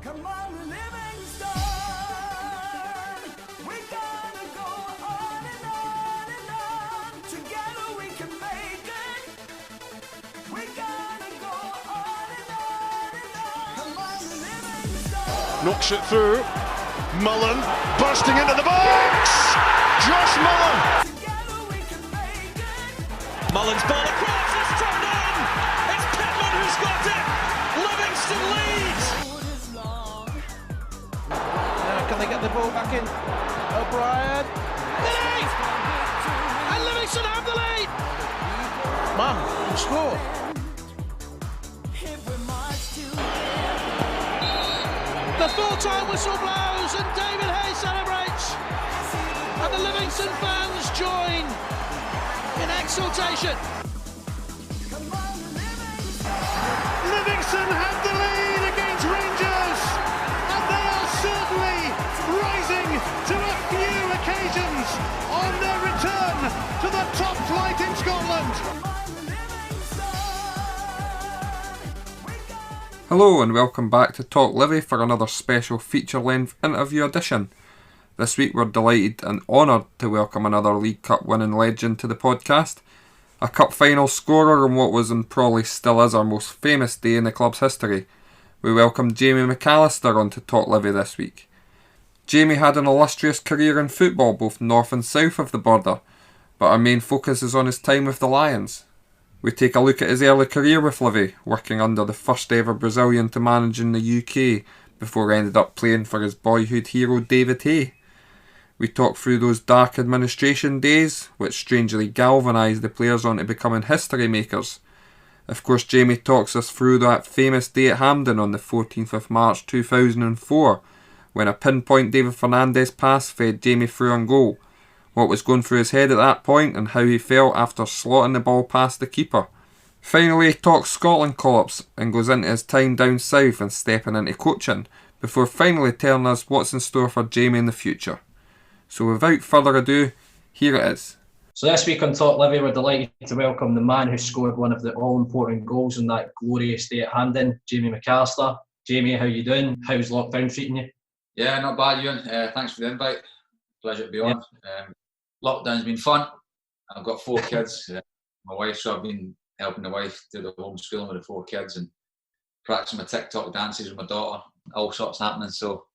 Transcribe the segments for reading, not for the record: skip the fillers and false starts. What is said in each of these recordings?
Come on, Livingston, we're gonna go on and on and on. Together we can make it. We're gonna go on and on and on. Come on, Livingston. Knocks it through. Mullen bursting into the box. Josh Mullen. Together we can make it. Mullen's ball across. It's turned in. It's Pittman who's got it. Livingston leads. Can they get the ball back in? O'Brien. Lead! And Livingston have the lead. Man, you score. If we march to The full-time whistle blows and David Hayes celebrates. And the Livingston fans join in exultation. come on, Livingston. Livingston have the lead against Rangers, and they are certainly rising to a few occasions on their return to the top flight in Scotland. Hello and welcome back to TalkLivi for another special feature-length interview edition. This week we're delighted and honoured to welcome another League Cup winning legend to the podcast, a cup final scorer on what was and probably still is our most famous day in the club's history. We welcome Jamie McAllister onto TalkLivi this week. Jamie had an illustrious career in football both north and south of the border, but our main focus is on his time with the Lions. We take a look at his early career with Livi, working under the first ever Brazilian to manage in the UK, before he ended up playing for his boyhood hero David Hay. We talk through those dark administration days, which strangely galvanised the players onto becoming history makers. Of course, Jamie talks us through that famous day at Hampden on the 14th of March 2004, when a pinpoint David Fernandez pass fed Jamie through on goal, what was going through his head at that point and how he felt after slotting the ball past the keeper. Finally, he talks Scotland call-ups and goes into his time down south and stepping into coaching, before finally telling us what's in store for Jamie in the future. So without further ado, here it is. So this week on TalkLivi, we're delighted to welcome the man who scored one of the all-important goals in that glorious day at Hampden, Jamie McAllister. Jamie, how you doing? How's lockdown treating you? Yeah, not bad, Ewan. Thanks for the invite. Pleasure to be on. Lockdown's been fun. I've got 4 kids. My wife, so I've been helping the wife do the homeschooling with the 4 kids and practicing my TikTok dances with my daughter. All sorts happening. So,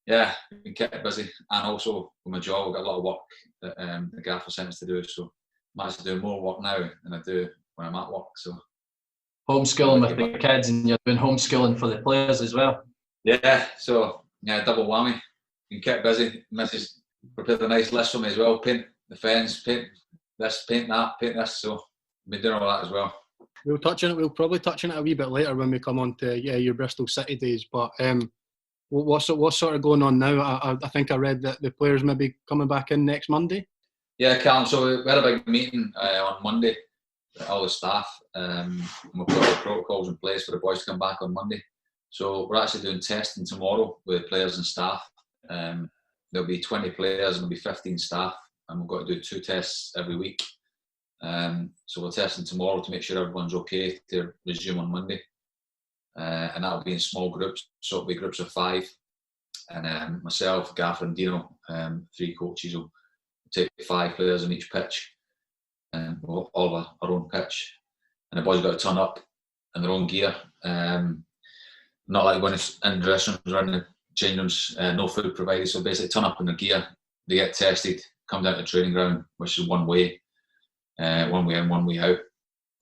yeah, been kept busy. And also with my job, I've got a lot of work that the gaffer sent us to do. So, I'm actually doing more work now than I do when I'm at work. So, Homeschooling with the kids, and you're doing homeschooling for the players as well. Yeah, so double whammy. Been kept busy. Mrs. prepared a nice list for me as well. Paint the fence, paint this, paint that, paint this. So been doing all that as well. We'll touch on it. We'll probably touch on it a wee bit later when we come on to your Bristol City days. But what's sort of going on now? I think I read that the players may be coming back in next Monday. Yeah, Callum. So we had a big meeting on Monday with all the staff. And we put all the protocols in place for the boys to come back on Monday. So we're actually doing testing tomorrow with players and staff. There'll be 20 players and there'll be 15 staff, and we've got to do 2 tests every week. So we're testing tomorrow to make sure everyone's okay to resume on Monday. And that'll be in small groups, so it'll be groups of 5. And myself, Gaffer and Dino, 3 coaches will take 5 players on each pitch, and we'll all have our own pitch. And the boys got to turn up in their own gear. Not like when it's in the dressing rooms or in the change rooms, no food provided. So basically turn up in their gear, they get tested, come down to the training ground, which is one way in, one way out,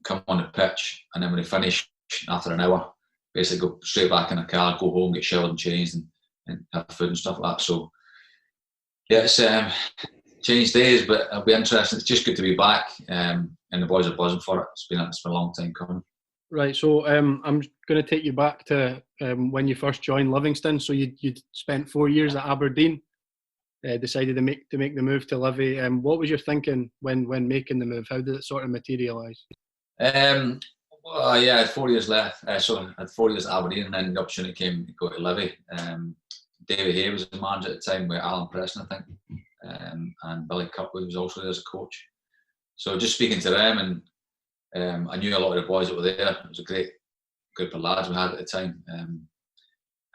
come on the pitch, and then when they finish after an hour, basically go straight back in the car, go home, get showered and changed and have food and stuff like that. So yeah, it's changed days, but it'll be interesting. It's just good to be back, and the boys are buzzing for it. It's been a long time coming. Right, so I'm going to take you back to when you first joined Livingston. So you'd spent 4 years at Aberdeen, decided to make the move to Livi. What was your thinking when making the move? How did it sort of materialise? Well, yeah, I had 4 years left. So I had 4 years at Aberdeen, and then the opportunity came to go to Livi. David Hay was the manager at the time with Alan Preston, I think, and Billy Cutwood was also there as a coach. So just speaking to them, and I knew a lot of the boys that were there. It was a great group of lads we had at the time.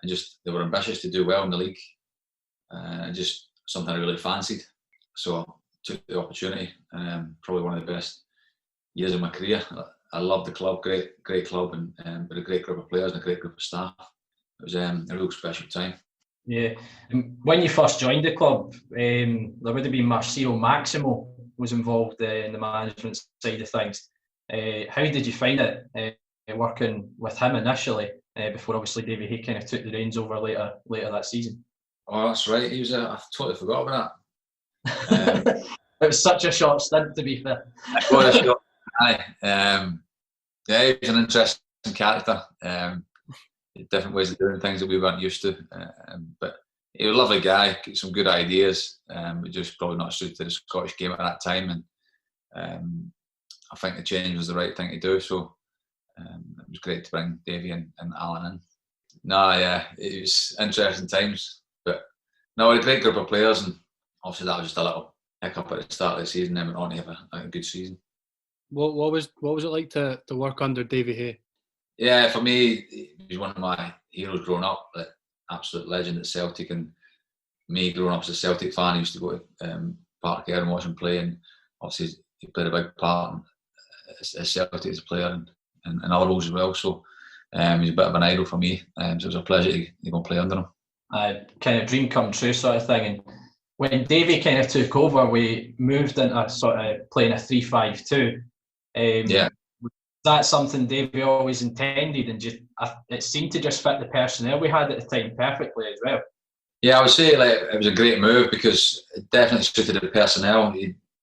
and just they were ambitious to do well in the league, and just something I really fancied. So I took the opportunity. Probably one of the best years of my career. I loved the club, great club, and with a great group of players and a great group of staff. It was a real special time. Yeah. And when you first joined the club, there would have been Marcio Maximo was involved in the management side of things. How did you find it working with him initially, before obviously Davy Hay kind of took the reins over later that season? Oh, that's right. He was. I totally forgot about that. It was such a short stint, to be fair. What a shot! Aye. Yeah, he was an interesting character. Different ways of doing things that we weren't used to. But he was a lovely guy, some good ideas, but just probably not suited to the Scottish game at that time. And I think the change was the right thing to do. So it was great to bring Davy and Alan in. No, yeah, it was interesting times. But no, we had a great group of players, and obviously that was just a little hiccup at the start of the season, and went on to have a good season. What was it like to work under Davy Hay? Yeah, for me, he was one of my heroes growing up. Like, absolute legend at Celtic, and me growing up as a Celtic fan, I used to go to Park Ayr and watch him play, and obviously he played a big part as Celtic as a player and other roles as well. So he's a bit of an idol for me. So it was a pleasure to go and play under him. Kind of dream come true sort of thing. And when Davy kind of took over, we moved into sort of playing a 3-5-2. Yeah. That's something Davy always intended, and it seemed to just fit the personnel we had at the time perfectly as well. Yeah, I would say it was a great move because it definitely suited the personnel.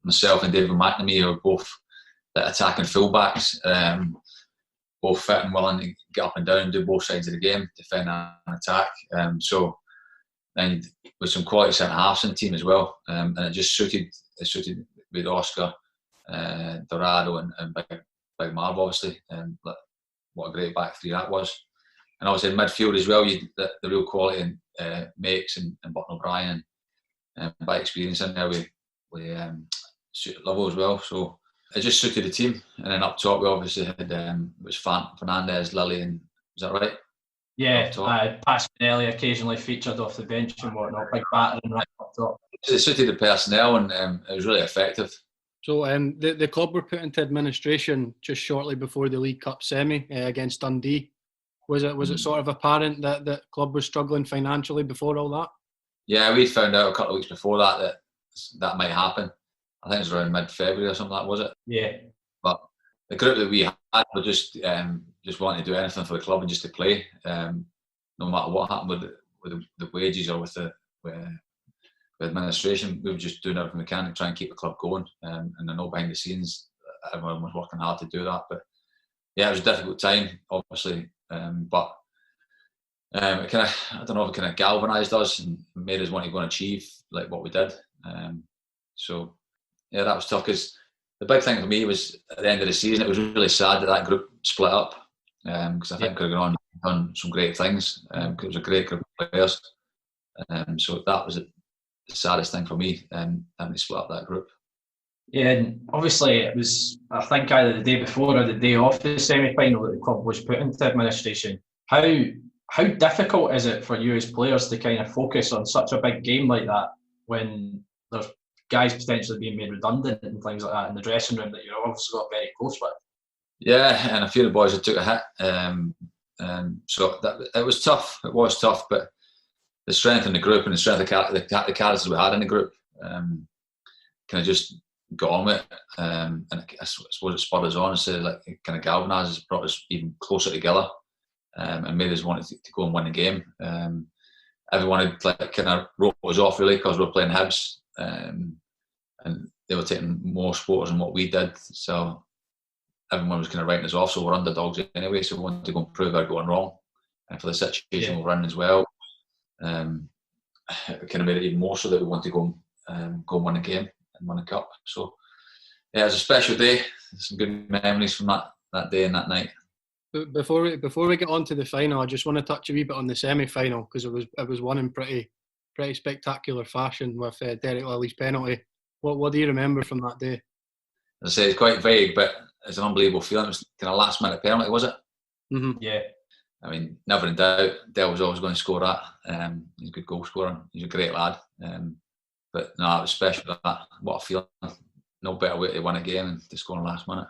Myself and David McNamee are both attacking fullbacks, both fit and willing to get up and down, do both sides of the game, defend and attack. And with some quality centre halves in the team as well, and it just suited. It suited with Oscar, Dorado, and Big Marv, obviously, and what a great back three that was. And obviously in midfield as well, the real quality in Makes and Burton O'Brien, and by experience in there with Lovell as well. So it just suited the team. And then up top we obviously had it was Fernandez, Lilly, and was that right? Yeah, Pasquinelli occasionally featured off the bench and whatnot, big battering right up top. It suited the personnel, and it was really effective. So the club were put into administration just shortly before the League Cup semi against Dundee. Was it sort of apparent that the club was struggling financially before all that? Yeah, we'd found out a couple of weeks before that might happen. I think it was around mid-February or something like that, was it? Yeah. But the group that we had were just wanting to do anything for the club and just to play, no matter what happened with the wages or with the administration. We were just doing everything we can to try and keep the club going. And I know behind the scenes, everyone was working hard to do that. But yeah, it was a difficult time, obviously. But it kind of, I don't know, it kind of galvanised us and made us want to go and achieve like what we did. So yeah, that was tough because the big thing for me was at the end of the season, it was really sad that group split up because I think we could have gone on and done some great things because it was a great group of players. So that was the saddest thing for me, having to split up that group. Yeah, and obviously it was, I think, either the day before or the day off the semi-final that the club was put into administration. How difficult is it for you as players to kind of focus on such a big game like that when there's guys potentially being made redundant and things like that in the dressing room that you're obviously got very close with? Yeah, and a few of the boys had took a hit. So it was tough. It was tough, but the strength in the group and the strength of the characters we had in the group kind of just got on with it. And I suppose it spurred us on and said, like, it kind of galvanised us, brought us even closer together, and made us want to go and win the game. Everyone had like kind of wrote us off really because we were playing Hibs, and they were taking more supporters than what we did. So everyone was kind of writing us off. So we're underdogs anyway. So we wanted to go and prove our going wrong. And for the situation we're in as well, it kind of made it even more so that we want to go and win the game and win a cup. So yeah, it was a special day. Some good memories from that day and that night. Before we get on to the final, I just want to touch a wee bit on the semi-final because it was won in pretty spectacular fashion with Derek Lilly's penalty. What do you remember from that day? As I say, it's quite vague, but it's an unbelievable feeling. It was kind of last minute penalty, was it? Mm-hmm. Yeah. I mean, never in doubt, Dale was always going to score that. He's a good goal scorer. He's a great lad. But no, it was special. That what a feeling. No better way to win a game than to score in the last minute.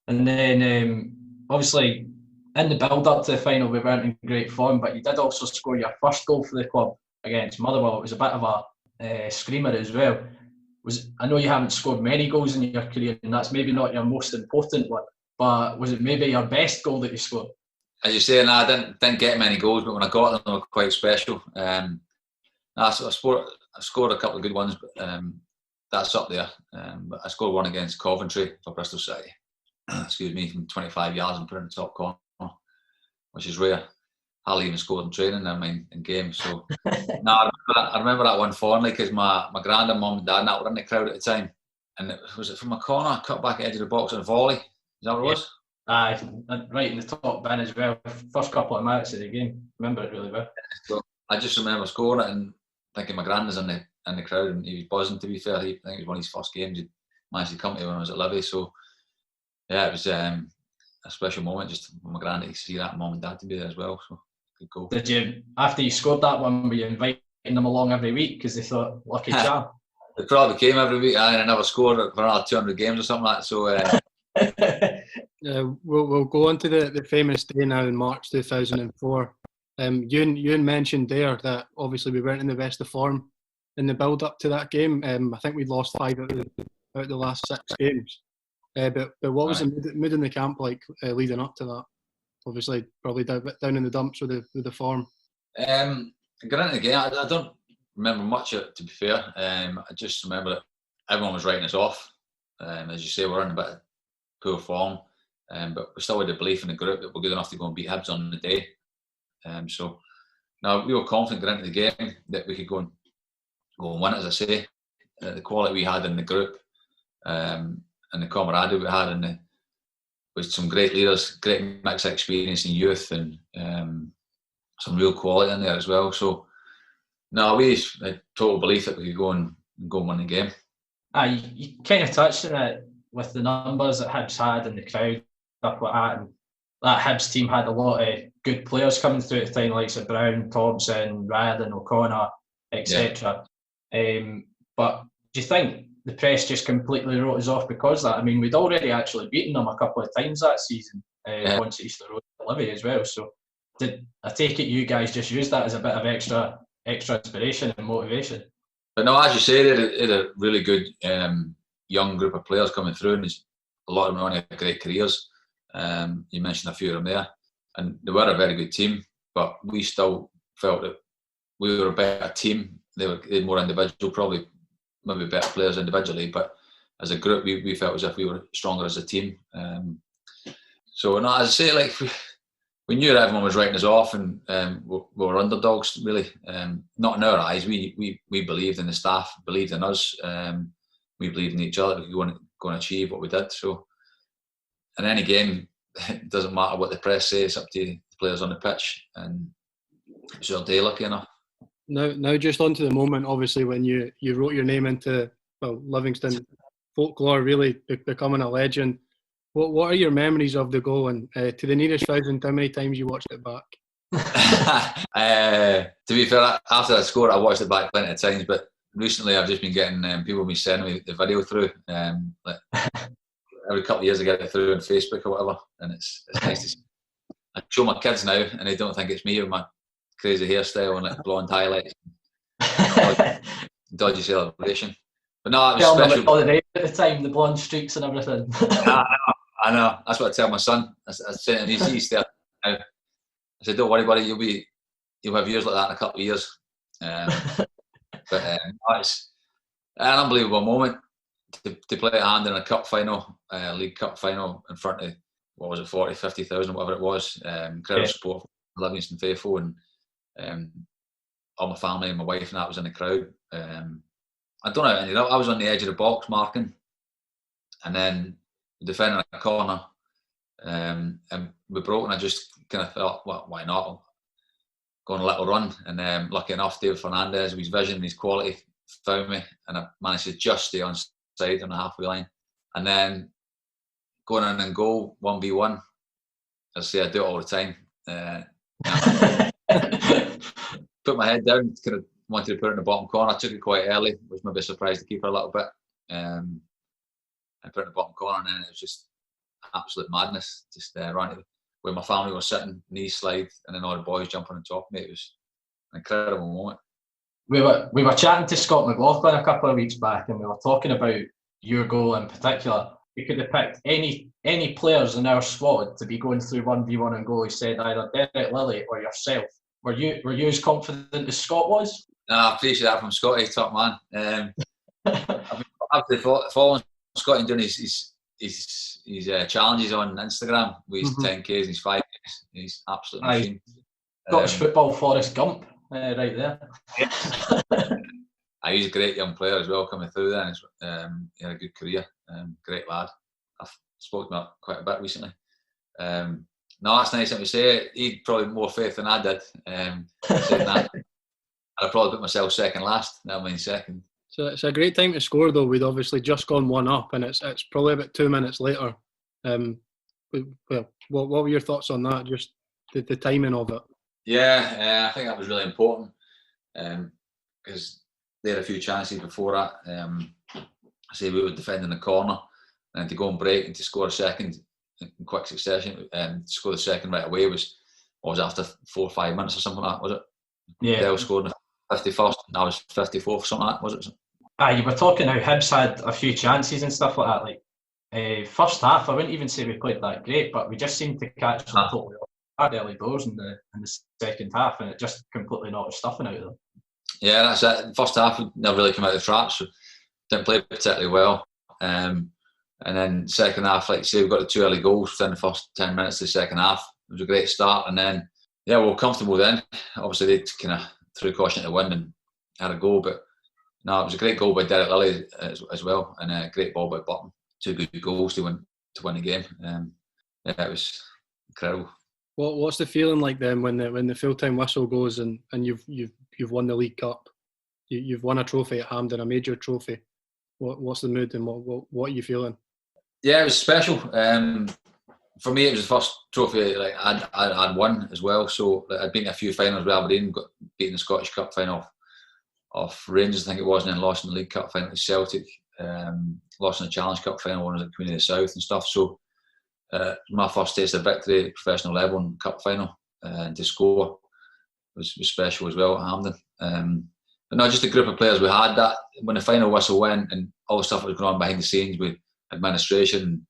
And then, obviously, in the build-up to the final, we weren't in great form, but you did also score your first goal for the club against Motherwell. It was a bit of a screamer as well. I know you haven't scored many goals in your career, and that's maybe not your most important one, but was it maybe your best goal that you scored? As you say, I didn't get many goals, but when I got them, they were quite special. I scored a couple of good ones, but that's up there. But I scored one against Coventry for Bristol City. Excuse me, from 25 yards and put it in the top corner, which is rare. Hardly even scored in training. I mean, in games. So I remember that one fondly because my grand and mum and dad and that were in the crowd at the time, and was it from a corner, cut back edge of the box and a volley? Is that what it was? Aye, right in the top bin as well. First couple of minutes of the game, remember it really well. So I just remember scoring it and thinking my grand was in the crowd and he was buzzing. To be fair, I think it was one of his first games he managed to come to when I was at Livi. So yeah, it was a special moment just for my granddad to see that, mum and dad to be there as well. So good goal. Did you, after you scored that one, were you inviting them along every week because they thought lucky charm? They probably came every week. I never scored for another 200 games or something like that. So. We'll go on to the famous day now in March 2004. Ewan mentioned there that obviously we weren't in the best of form in the build up to that game. I think we'd lost 5 out of the last 6 games. But what was the mood in the camp like leading up to that? Obviously, probably down in the dumps with the form. Going into the game, I don't remember much of it, to be fair. I just remember that everyone was writing us off. As you say, we're in a bit of poor form, but we still had the belief in the group that we're good enough to go and beat Hibs on the day. So now we were confident going into the game that we could go and win it, as I say. The quality we had in the group and the camaraderie we had with some great leaders, great mix of experience in youth and some real quality in there as well. So no, we had total belief that we could go and win the game. You kind of touched on it with the numbers that Hibs had and the crowd, stuff like that. And that Hibs team had a lot of good players coming through at the time, like Brown, Thompson, Riordan, O'Connor, etc. Yeah. But do you think the press just completely wrote us off because of that? I mean, we'd already actually beaten them a couple of times that season, once at Easter Road at Livi as well. So I take it you guys just used that as a bit of extra inspiration and motivation? But no, as you say, they had a really good young group of players coming through, and a lot of them on great careers. You mentioned a few of them there, and they were a very good team. But we still felt that we were a better team. They had more individual, probably maybe better players individually, but as a group, we felt as if we were stronger as a team. So, no, as I say, like we knew that everyone was writing us off, and we were underdogs, really. Not in our eyes. We believed in the staff, believed in us. We believed in each other. We were going to achieve what we did. So, in any game, it doesn't matter what the press says. It's up to the players on the pitch, and it was our day, lucky enough. Now, just on to the moment, obviously, when you wrote your name into Livingston folklore, really becoming a legend. What are your memories of the goal, and to the nearest 1,000, how many times you watched it back? To be fair, after I scored, I watched it back plenty of times, but recently I've just been getting people be sending me the video through. Like every couple of years I get it through on Facebook or whatever, and it's nice to see. I show my kids now, and they don't think it's me with my crazy hairstyle and like blonde highlights, dodgy celebration. But no, it was special. All the day at the time, the blonde streaks and everything. I know. That's what I tell my son. I said, and he's there now. I said, "Don't worry, buddy. You'll have years like that in a couple of years." But it's an unbelievable moment to play at Hampden in a cup final, League Cup final, in front of 40,000, 50,000, whatever it was. Incredible support from Livingston faithful, and all my family and my wife and that was in the crowd. I don't know how it ended up. I was on the edge of the box marking, and then defending a corner, and we broke, and I just kind of thought, well, why not? Go on a little run, and lucky enough, David Fernandez, with his vision and his quality, found me, and I managed to just stay on side on the halfway line, and then going in and goal 1v1. As I say, I do it all the time. Put my head down, kind of wanted to put it in the bottom corner. I took it quite early, which maybe surprised the keeper a little bit. I put it in the bottom corner, and then it was just absolute madness. Just right where my family was sitting, knee slide, and then all the boys jumping on top of me. It was an incredible moment. We were chatting to Scott McLaughlin a couple of weeks back, and we were talking about your goal in particular. We could have picked any players in our squad to be going through 1v1 and goal. He said either Derek Lilly or yourself. Were you as confident as Scott was? No, I appreciate that from Scotty, top man. I've been following Scotty and doing his challenges on Instagram with his 10Ks and his 5Ks. He's absolutely machine. Scottish football Forrest Gump right there. He's a great young player as well coming through there. He had a good career. Great lad. I've spoken about quite a bit recently. No, that's nice of him to say. He'd probably more faith than I did. Saying that, I'd probably put myself second last. That means second. So it's a great time to score, though. We'd obviously just gone 1-up, and it's probably about 2 minutes later. Well, what were your thoughts on that? Just the timing of it. Yeah, I think that was really important because they had a few chances before that. I say we were defending the corner, and to go and break and to score a second in quick succession, to score the second right away was after 4 or 5 minutes or something like that, was it? Yeah. Dale scored in the 51st, and I was 54th, something like that, was it? You were talking how Hibs had a few chances and stuff like that. Like first half, I wouldn't even say we played that great, but we just seemed to catch them totally off early doors in the second half, and it just completely knocked the stuffing out of them. Yeah, that's it. First half, we never really came out of the traps, so didn't play particularly well. And then second half, like you say, we got the 2 early goals within the first 10 minutes of the second half. It was a great start, and then we were comfortable then. Obviously, they kind of threw caution to the wind and had a goal, but no, it was a great goal by Derek Lilly as well, and a great ball by Button. 2 good goals to win the game. It was incredible. What's the feeling like then when the full time whistle goes and you've won the League Cup, you've won a trophy at Hampden, a major trophy? What's the mood and what are you feeling? Yeah, it was special. For me, it was the first trophy like I'd won as well. So I'd been to a few finals with Aberdeen, got beaten the Scottish Cup final off Rangers, I think it was, and then lost in the League Cup final to Celtic. Lost in the Challenge Cup final, one of the Community of the South and stuff. So my first taste of victory at professional level in the Cup final, and to score was special as well at Hampden. But not just the group of players we had. That when the final whistle went and all the stuff that was going on behind the scenes with administration,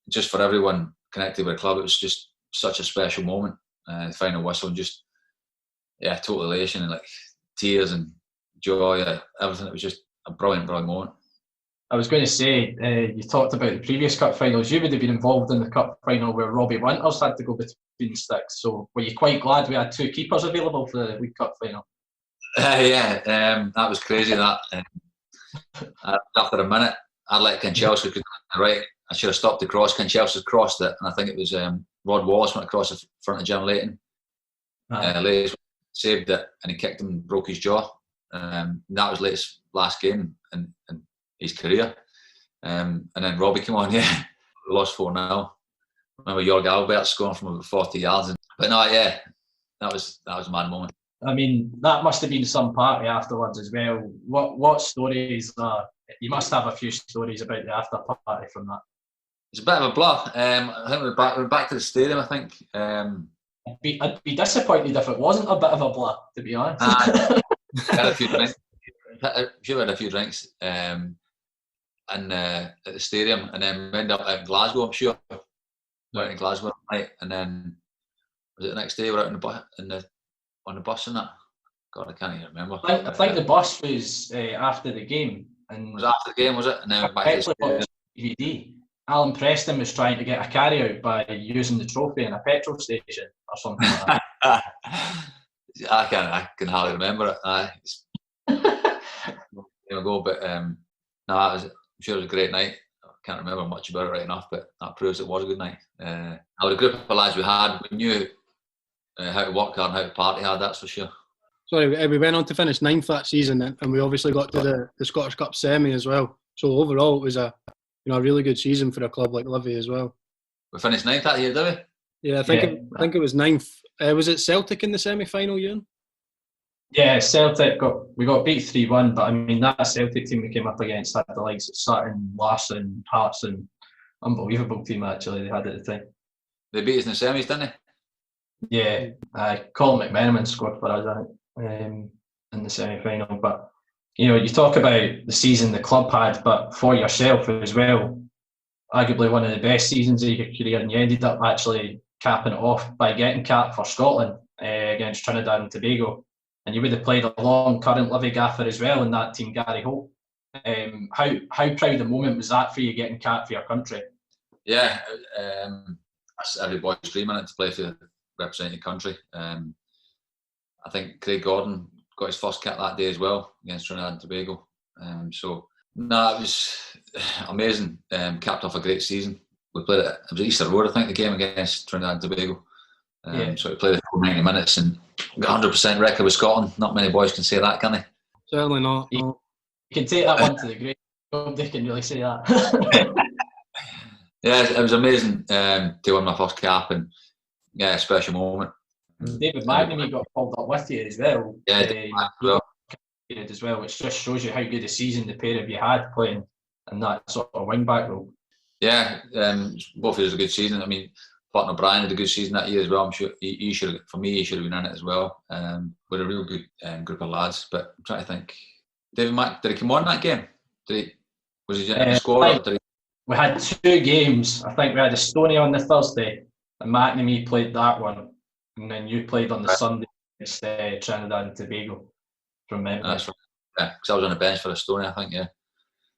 just for everyone connected with the club, it was just such a special moment. The final whistle, and just total elation and like tears and joy, everything. It was just a brilliant moment. I was going to say, you talked about the previous cup finals. You would have been involved in the cup final where Robbie Winters had to go between sticks. So were you quite glad we had 2 keepers available for the League Cup final? That was crazy. That after a minute, I'd let Kinchelsea go right. I should have stopped the cross. Kinchelsea crossed it, and I think it was Rod Wallace went across the front of Jim Leighton. Leighton saved it, and he kicked him and broke his jaw. That was Leighton's last game in his career. And then Robbie came on. We lost 4-0. Remember Jorg Albert scoring from about 40 yards. But no, that was a mad moment. I mean, that must have been some party afterwards as well. What stories are? You must have a few stories about the after party from that. It's a bit of a blur. I think we're back to the stadium. I think. I'd be disappointed if it wasn't a bit of a blur, to be honest. Had a few drinks. Had a few drinks. And at the stadium, and then we ended up out in Glasgow. I'm sure. Went in Glasgow night, and then was it the next day? We're out on the bus and that. God, I can't even remember. I think the bus was after the game. And it was after the game, was it? And then back to the DVD. Alan Preston was trying to get a carry out by using the trophy in a petrol station or something like that. I can hardly remember it. Ago, but no, I'm sure it was a great night. I can't remember much about it right enough, but that proves it was a good night. With the group of lads we had, we knew how to work hard and how to party hard, that's for sure. Sorry, we went on to finish 9th that season, and we obviously got to the Scottish Cup semi as well. So overall, it was a really good season for a club like Livi as well. We finished 9th that year, did we? Yeah, I think it was 9th Was it Celtic in the semi-final, Ewan? Yeah, Celtic we got beat 3-1, but I mean that Celtic team we came up against had the likes of Sutton, Larson, Hartson, unbelievable team actually they had at the time. They beat us in the semis, didn't they? Yeah, Colin McMenamin scored for us, I think, in the semi-final. But you know, you talk about the season the club had, but for yourself as well, arguably one of the best seasons of your career, and you ended up actually capping it off by getting capped for Scotland against Trinidad and Tobago. And you would have played along current Livi gaffer as well in that team, Gary Holt. How proud a moment was that for you, getting capped for your country? Yeah, that's every boy's dream, isn't it, to play for representing your country. I think Craig Gordon got his first cap that day as well against Trinidad and Tobago. It was amazing. Capped off a great season. We played it was Easter Road, I think, the game against Trinidad and Tobago. So we played it for 90 minutes and got 100% record with Scotland. Not many boys can say that, can they? Certainly not. You can take that one to the grave. Nobody can really say that. Yeah, it was amazing to win my first cap, and a special moment. David McAllister got called up with you as well. As well, which just shows you how good a season the pair of you had playing in that sort of wing back role. Yeah, both of us a good season. I mean, Barton O'Brien had a good season that year as well. I'm sure he should have, for me, he should have been in it as well. We're a real good group of lads. But I'm trying to think. David Mack, did he come on that game? Was he in the squad? We had 2 games. I think we had Estonia on the Thursday, and Matt and me played that one, and then you played on the Sunday against Trinidad and Tobago. From memory. That's right. Yeah, because I was on the bench for Estonia, I think.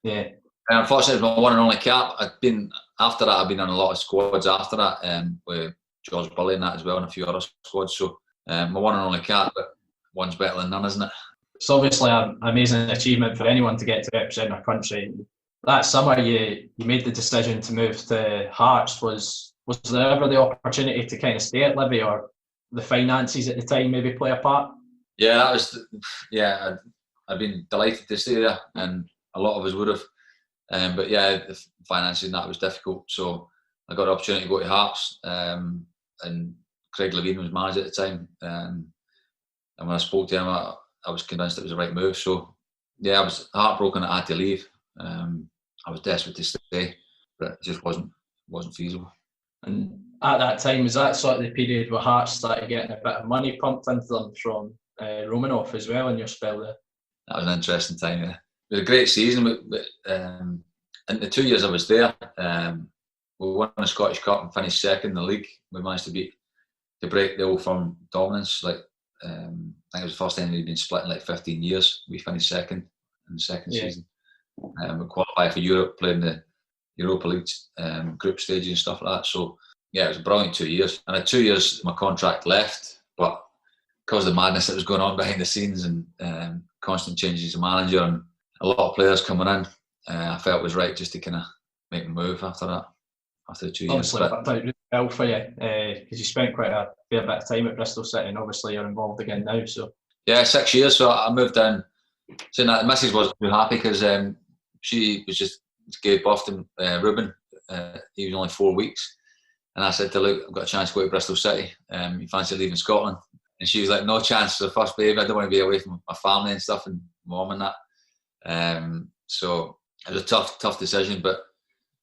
Yeah. And unfortunately, it was my one and only cap. I've been on a lot of squads after that, with George Bully and that as well, and a few other squads. So my one and only cap, but one's better than none, isn't it? It's obviously an amazing achievement for anyone to get to represent our country. That summer, you made the decision to move to Hearts. Was there ever the opportunity to kind of stay at Livi, or the finances at the time maybe play a part? Yeah, that was. Yeah, I'd been delighted to stay there, and a lot of us would have. But yeah, the finances and that was difficult. So I got the opportunity to go to Hearts, and Craig Levine was manager at the time. And when I spoke to him, I was convinced it was the right move. So yeah, I was heartbroken that I had to leave. I was desperate to stay, but it just wasn't feasible. And at that time, was that sort of the period where Hearts started getting a bit of money pumped into them from Romanoff as well in your spell there? That was an interesting time, yeah. It was a great season. In the 2 years I was there, we won the Scottish Cup and finished second in the league. We managed to break the Old Firm dominance. I think it was the first time we'd been split in 15 years. We finished second in the second season. We qualified for Europe, playing the Europa League group stages and stuff like that. So yeah, it was a brilliant 2 years. And in 2 years my contract left, but because of the madness that was going on behind the scenes and constant changes of manager and a lot of players coming in, I felt it was right just to kind of make a move after that, after the 2 years. Obviously, it worked out really well for you, because you spent quite a fair bit of time at Bristol City, and obviously you're involved again now. So yeah, 6 years. So I moved in. Saying that, the missus wasn't too happy because she was just gave birth to Ruben. He was only 4 weeks, and I said to her, "Look, I've got a chance to go to Bristol City. You fancy leaving Scotland?" And she was like, "No chance. The first baby. I don't want to be away from my family and stuff and mum and that." So it was a tough decision, but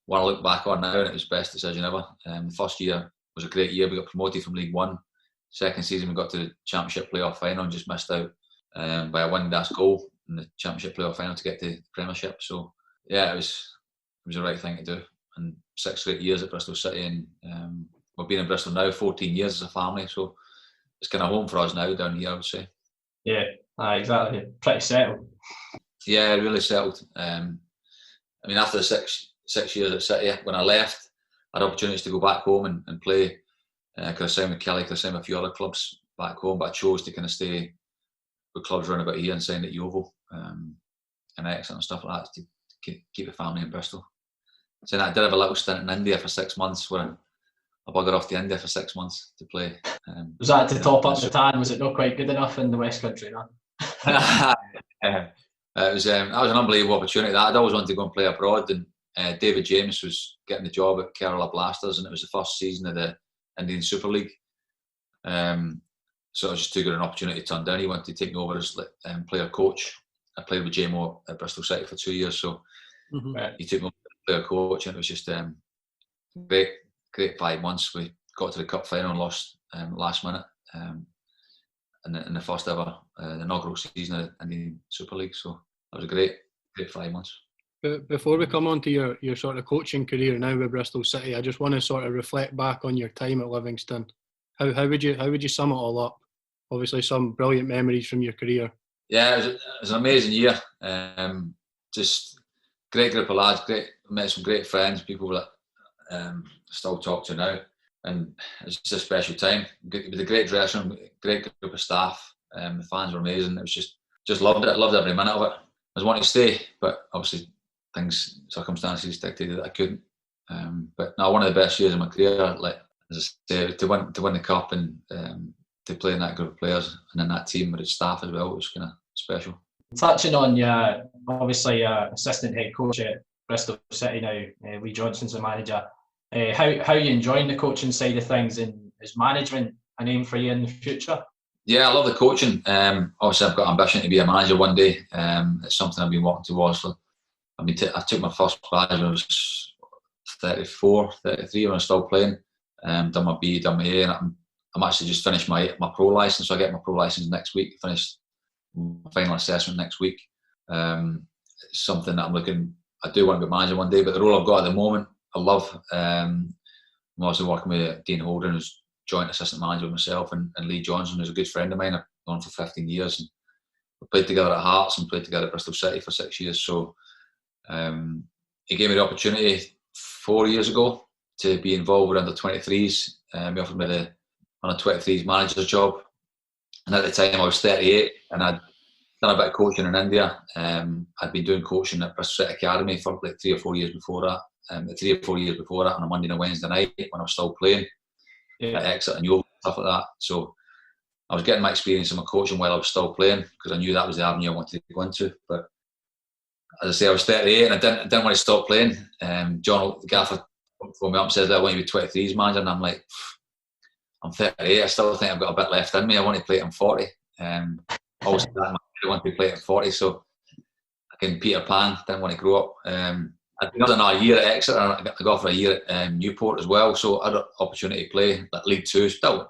when I look back on now, and it was the best decision ever. The first year was a great year. We got promoted from League One. Second season, we got to the Championship playoff final and just missed out by a one-dash goal in the Championship playoff final to get to the Premiership. So yeah, it was the right thing to do. And 6 great years at Bristol City, and we've been in Bristol now 14 years as a family. So it's kind of home for us now down here, I would say. Yeah, exactly. Pretty settled. Yeah, really settled. I mean, after the six years at City, when I left, I had opportunities to go back home and play. Could have signed with Kelly, could have signed with a few other clubs back home, but I chose to kind of stay with clubs around about here and signed at Yeovil and Exeter and stuff like that to keep the family in Bristol. So I did have a little stint in India for 6 months where I buggered off to India for 6 months to play. Was that to top up the tan? Was it not quite good enough in the West Country? No? That was an unbelievable opportunity. I'd always wanted to go and play abroad, and David James was getting the job at Kerala Blasters, and it was the first season of the Indian Super League. So it was just too good an opportunity to turn down. He wanted to take me over as player coach. I played with JMO at Bristol City for 2 years, so he took me over as player coach, and it was just great 5 months. We got to the cup final and lost last minute in the first ever the inaugural season in the Super League. So that was a great 5 months. But before we come on to your sort of coaching career now with Bristol City, I just want to sort of reflect back on your time at Livingston. How would you sum it all up? Obviously, some brilliant memories from your career. Yeah, it was an amazing year. Just great group of lads. Met some great friends, people that still talk to now, and it's just a special time. It was a great dressing room, great group of staff. The fans were amazing. It was just loved it. I loved every minute of it. I was wanting to stay, but obviously circumstances dictated that I couldn't. But no, one of the best years of my career. Like as I say, to win the cup and to play in that group of players and in that team with its staff as well was kind of special. Touching on obviously assistant head coach at Bristol City now, Lee Johnson's the manager. How are you enjoying the coaching side of things, and is management an aim for you in the future? Yeah, I love the coaching. Obviously, I've got ambition to be a manager one day. It's something I've been working towards. I took my first class when I was 34, 33 when I was still playing. Done my B, done my A, and I'm actually just finished my pro licence. So I get my pro licence next week. Finished my final assessment next week. It's something that I do want to be a manager one day, but the role I've got at the moment, I love. I'm also working with Dean Holden, who's joint assistant manager with myself, and Lee Johnson, who's a good friend of mine. I've known for 15 years. And we played together at Hearts and played together at Bristol City for 6 years. So he gave me the opportunity 4 years ago to be involved with under 23s. He offered me the under 23s manager's job, and at the time I was 38 and I'd done a bit of coaching in India. I'd been doing coaching at Bristol City Academy for like 3 or 4 years before that. 3 or 4 years before that, on a Monday and a Wednesday night when I was still playing at Exeter and Yeovil, stuff like that. So I was getting my experience in my coaching while I was still playing, because I knew that was the avenue I wanted to go into. But as I say, I was 38 and I didn't want to stop playing. John, the gaffer, phoned me up and said, I want you to be 23s manager, and I'm like, I'm 38, I still think I've got a bit left in me. I want to play it in 40. Always I want to play it in 40, so I can Peter Pan, didn't want to grow up. I'd been another year at Exeter, and I got for a year at Newport as well, so I had an opportunity to play like League Two, still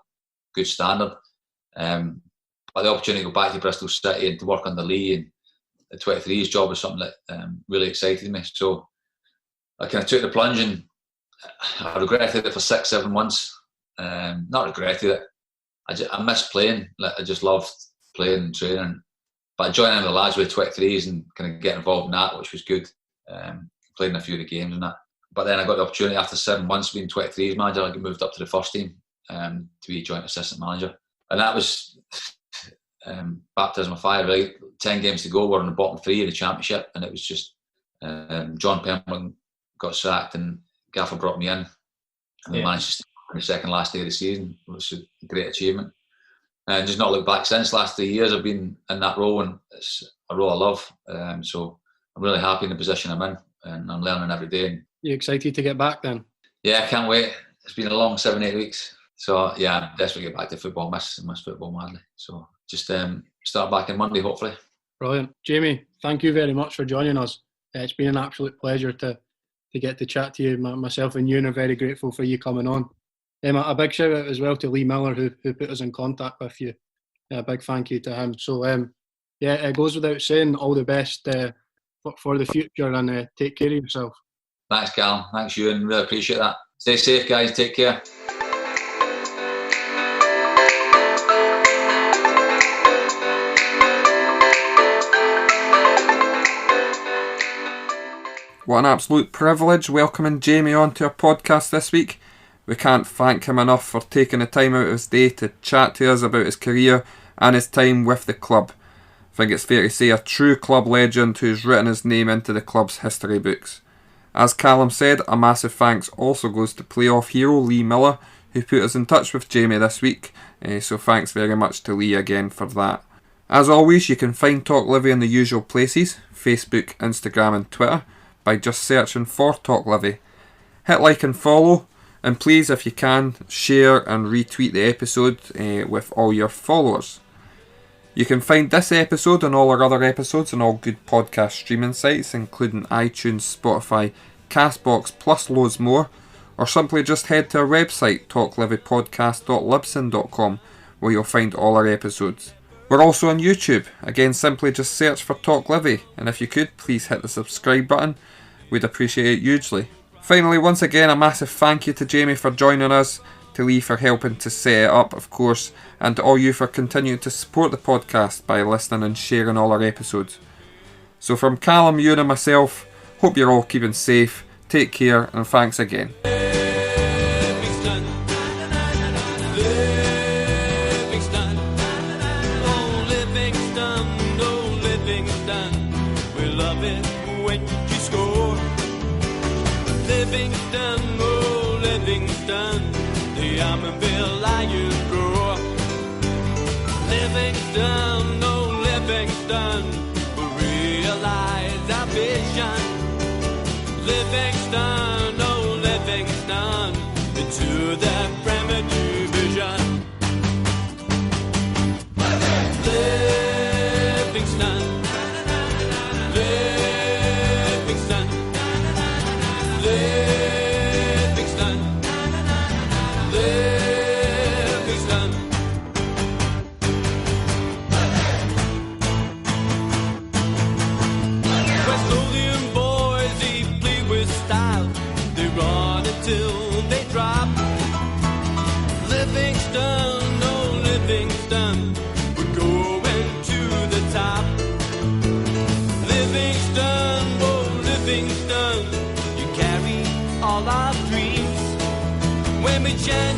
good standard. But the opportunity to go back to Bristol City and to work on the Lee and the 23s job was something that really excited me. So I kind of took the plunge, and I regretted it for 6-7 months. Not regretted it. I missed playing. Like, I just loved playing and training. But I joined in the lads with 23s and kind of get involved in that, which was good. Played in a few of the games and that. But then I got the opportunity after 7 months being 23s manager. I got moved up to the first team to be joint assistant manager. And that was baptism of fire, really. 10 games to go, we're in the bottom 3 of the championship, and it was just John Pemberton got sacked and Gaffer brought me in, and we managed to stay on the second last day of the season, which was a great achievement. And just not looked back since. Last 3 years I've been in that role, and it's a role I love. So I'm really happy in the position I'm in, and I'm learning every day. You excited to get back then? Yeah, I can't wait. It's been a long 7-8 weeks. So yeah, I'm desperate to get back to football. I miss football madly. So just start back on Monday, hopefully. Brilliant. Jamie, thank you very much for joining us. It's been an absolute pleasure to get to chat to you. Myself and Ewan are very grateful for you coming on. A big shout out as well to Lee Miller, who put us in contact with you. A big thank you to him. So it goes without saying, all the best for the future, and take care of yourself. Thanks, Callum. Thanks, Ewan. Really appreciate that. Stay safe, guys. Take care. What an absolute privilege welcoming Jamie onto our podcast this week. We can't thank him enough for taking the time out of his day to chat to us about his career and his time with the club. I think it's fair to say a true club legend who's written his name into the club's history books. As Callum said, a massive thanks also goes to playoff hero Lee Miller, who put us in touch with Jamie this week, so thanks very much to Lee again for that. As always, you can find TalkLivi in the usual places, Facebook, Instagram and Twitter, by just searching for TalkLivi. Hit like and follow, And please, if you can, share and retweet the episode with all your followers. You can find this episode and all our other episodes on all good podcast streaming sites, including iTunes, Spotify, Castbox, plus loads more, or simply just head to our website, talklivipodcast.libsyn.com, where you'll find all our episodes. We're also on YouTube. Again, simply just search for TalkLivi, and if you could, please hit the subscribe button. We'd appreciate it hugely. Finally, once again, a massive thank you to Jamie for joining us, to Lee for helping to set it up, of course, and to all you for continuing to support the podcast by listening and sharing all our episodes. So from Callum, Ewan and myself, hope you're all keeping safe, take care, and thanks again. Livingston, oh Livingston, the Armorville Lions grow. Livingston, oh Livingston, we realize our vision. Livingston, oh Livingston, into the Premier Division. Livingston, Livingston, Livingston, Livingston. Westphalian boys, they play with style. They run until they drop. Livingston, oh Livingston, we're going to the top. Livingston, oh Livingston, you carry all our dreams. When we chant